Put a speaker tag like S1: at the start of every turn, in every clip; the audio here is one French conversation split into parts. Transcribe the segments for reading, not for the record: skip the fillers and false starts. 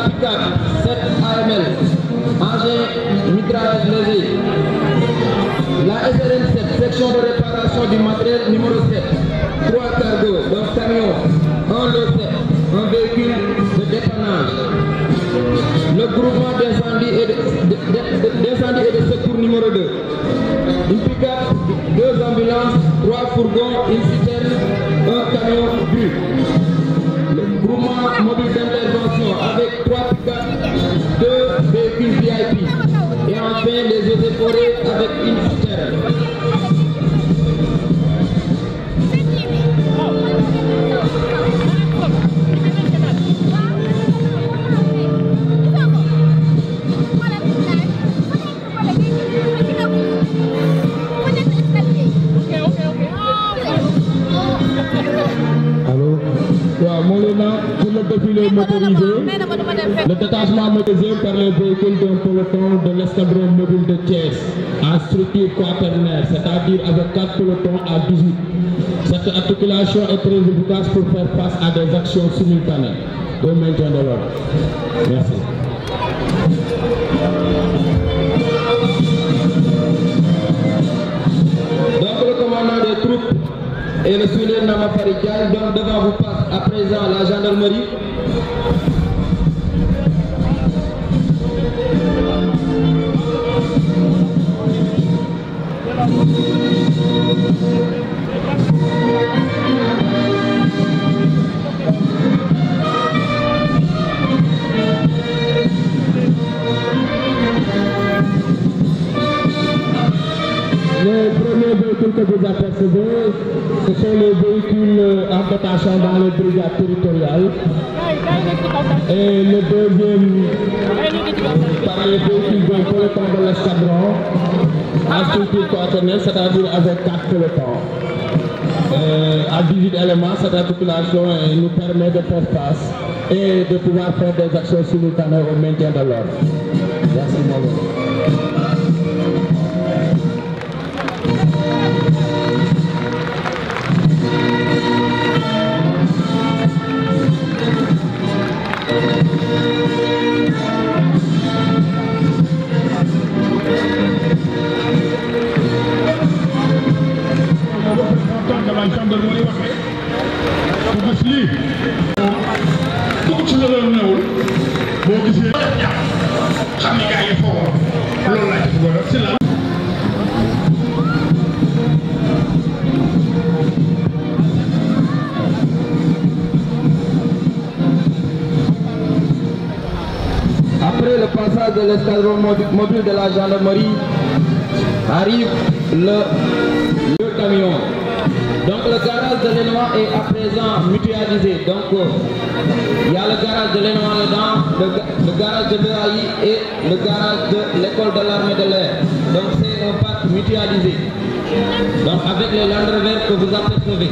S1: pick-up 7 AML, engin mitraillage léger. La SRN 7, section de réparation du matériel numéro 7, 3 cargos, donc camion, un lot 7, un véhicule de dépannage. Le groupement d'incendie et de secours numéro 2. Une pick-up, 2 ambulances, 3 fourgons, une citerne, un camion bus. Le groupement mobile d'intervention avec 3 pick-up, 2 véhicules VIP. Et enfin les eaux et forêts avec une citerne.
S2: Pour le défilé motorisé, le détachement motorisé par les véhicules d'un peloton de l'escadron mobile de Thiès en structure quaternaire, c'est-à-dire avec 4 pelotons à 18. Cette articulation est très efficace pour faire face à des actions simultanées au maintien de l'ordre. Merci.
S1: Donc le commandant des troupes et le sous-lieutenant Namafaridian, donc devant vous passe à présent la gendarmerie.
S2: Les premiers véhicules que vous apercevez, ce sont les véhicules en dotation dans les brigades territoriales. Et le deuxième, par les véhicules d'un peloton de l'escadron, en structure quaternaire, c'est-à-dire avec 4 pelotons. À 18 éléments, cette articulation nous permet de faire face et de pouvoir faire des actions simultanées au maintien de l'ordre. Merci, Molo.
S1: Après le passage de l'escadron mobile de la gendarmerie, arrive le camion. Donc le garage de l'Énois est à présent mutualisé. Donc il y a le garage de l'Énois dedans, le garage de l'EAI et le garage de l'école de l'armée de l'air. Donc c'est un parc mutualisé. Donc avec les Land Rover que vous apercevez.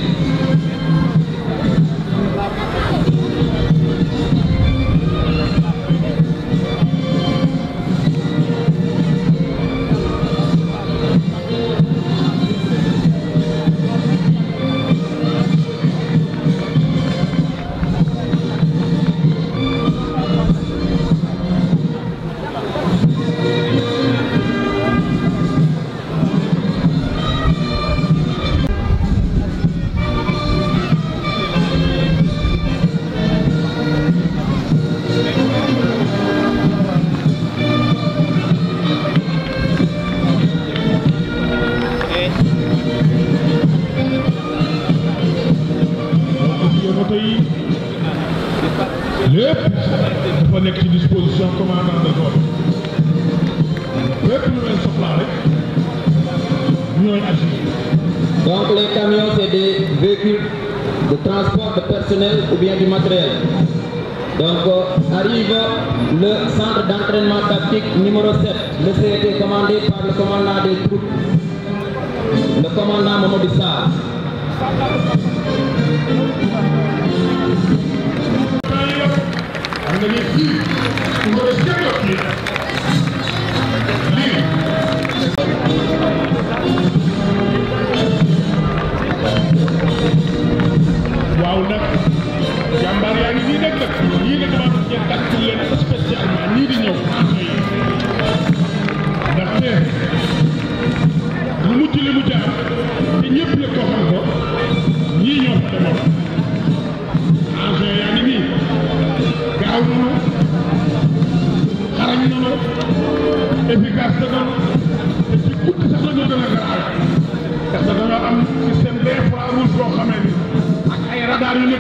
S2: lépp dafa nekk ci disposition commandant de zone lépp lu leen soxlaa rek ñooy agir.
S1: Donc les camions c'est des véhicules de transport de personnel ou bien du matériel. Donc arrive le centre d'entraînement tactique numéro 7, le CET commandé par le commandant des troupes, le commandant Mamadou Sarr.
S2: waaw nag jàmbaar yaa ngi nii nag yii nag damaa bëgg ngeen tàcc leen parce que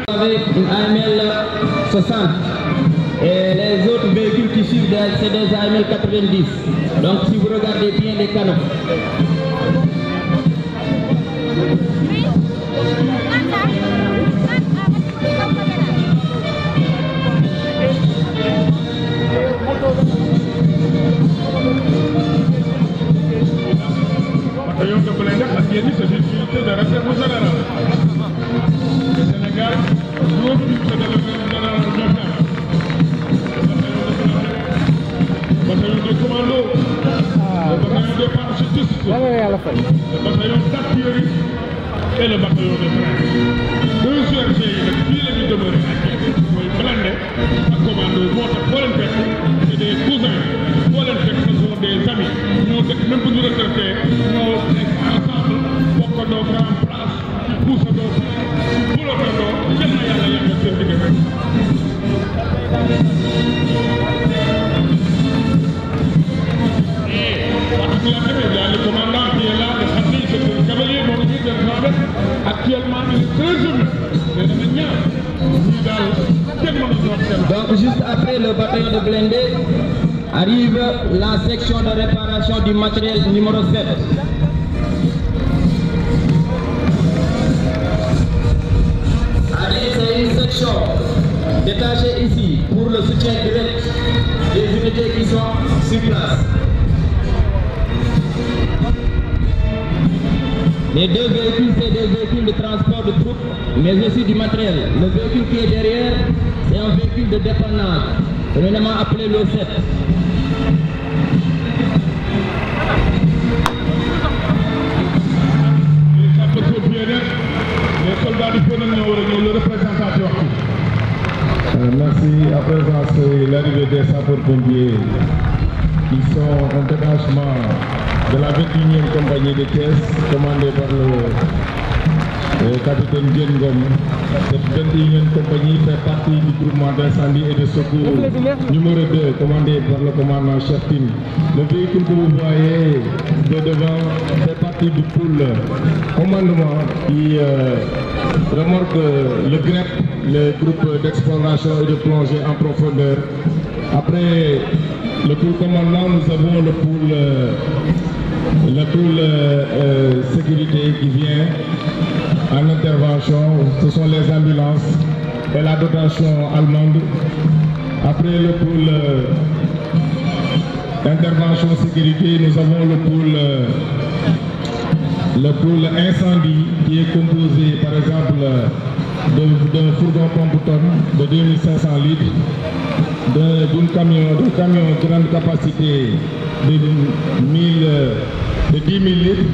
S1: Avec une AML 60 et les autres véhicules qui suivent, c'est des AML 90. Donc si vous regardez bien les canons.
S3: C'est une unité de réserve générale. Le Sénégal, l'autre unité de réserve générale le bataillon de commando, le bataillon de parachutistes, le bataillon d'artillerie et le bataillon de train. Deux URG, depuis les nuits demeurées, mooy blindé ak commando moo tax boo leen fekk c'est des cousins, boo leen fekk ce sont des amis, ñoo dëkk même bu ñu retraité ñoo nekk ensemble bokkandoo grand place puusandoo bulotandoo yal na yàlla yàggal seen diggante. Il y a le commandant qui est là, le Khadi, c'est le cavalier Mourgi de Travet. Actuellement, il est très jeune.
S1: Donc juste après le bataillon de blindés, arrive la section de réparation du matériel numéro 7. C'est une section détachée ici pour le soutien direct des unités qui sont sur place. Les deux véhicules, c'est des véhicules de transport de troupes, mais aussi du matériel. Le véhicule qui est derrière, c'est un véhicule de dépannage, communément appelé le 7.
S3: Les soldats du Feu le représentant.
S2: Merci. À présent, c'est l'arrivée des sapeurs-pompiers qui sont un détachement de la 21e compagnie de Thiès, commandée par le capitaine Djengom. Cette 21e compagnie fait partie du groupement d'incendie et de secours numéro 2, commandé par le commandant Cheftin. Le véhicule que vous voyez de devant fait partie du pool commandement qui remorque le GREP, le groupe d'exploration et de plongée en profondeur. Après le pool commandement, nous avons le pool sécurité qui vient en intervention. Ce sont les ambulances et la dotation allemande. Après le pool intervention sécurité, nous avons le pool incendie qui est composé par exemple d'un fourgon pompe-tonne de 2500 litres, d'un camion grande capacité de 10 000 litres.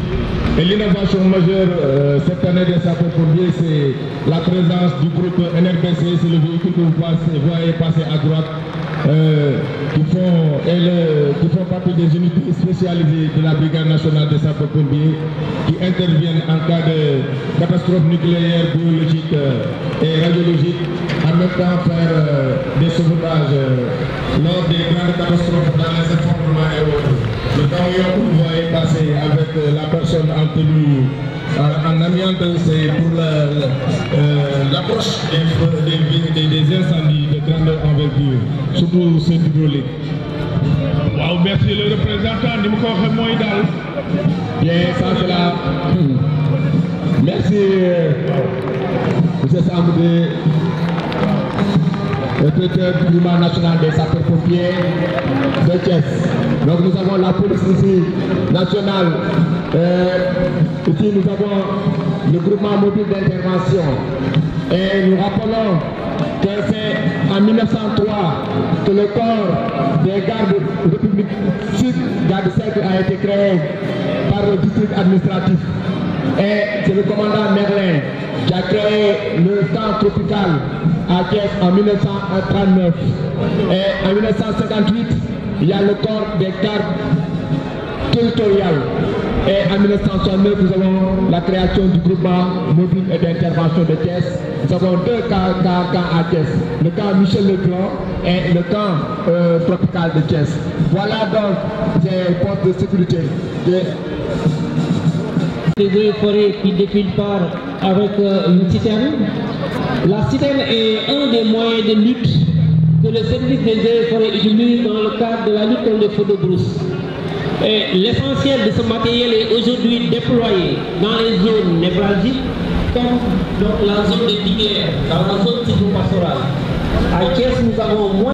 S2: Et l'innovation majeure cette année des sapeurs-pompiers, c'est la présence du groupe NRBC, c'est le véhicule que vous voyez passer à droite, qui font partie des unités spécialisées de la Brigade nationale des sapeurs-pompiers, qui interviennent en cas de catastrophe nucléaire, biologique et radiologique, en même temps faire des sauvetages lors des grandes catastrophes dans les effondrements et autres. Le camion que vous voyez passer avec la personne en tenue en amiante, c'est pour l'approche des incendies de grande envergure, surtout ceux hydrauliques.
S3: Wow, merci le représentant du Moïdal.
S2: Bien, ça c'est là. Merci, M. Samoudé, le directeur du mouvement national des sapeurs-pompiers de Thiès. Donc nous avons la police ici, nationale. Ici nous avons le groupement mobile d'intervention. Et nous rappelons que c'est en 1903 que le corps des gardes République Sud, garde 5, a été créé par le district administratif. Et c'est le commandant Merlin qui a créé le camp tropical à Thiès en 1939. Et en 1958, il y a le corps des gardes territoriales. Et en 1969, nous avons la création du groupement mobile et d'intervention de Thiès. Nous avons deux camps à Thiès, le camp Michel Legrand et le camp tropical de Thiès. Voilà donc les postes de sécurité.
S4: des eaux et forêts qui défilent par avec une citerne. La citerne est un des moyens de lutte que le service des eaux et forêts utilise dans le cadre de la lutte contre les feux de brousse. Et l'essentiel de ce matériel est aujourd'hui déployé dans les zones névralgiques, comme donc la zone de Diguerre, dans la zone sylvo-pastorale. À Thiès, nous avons moins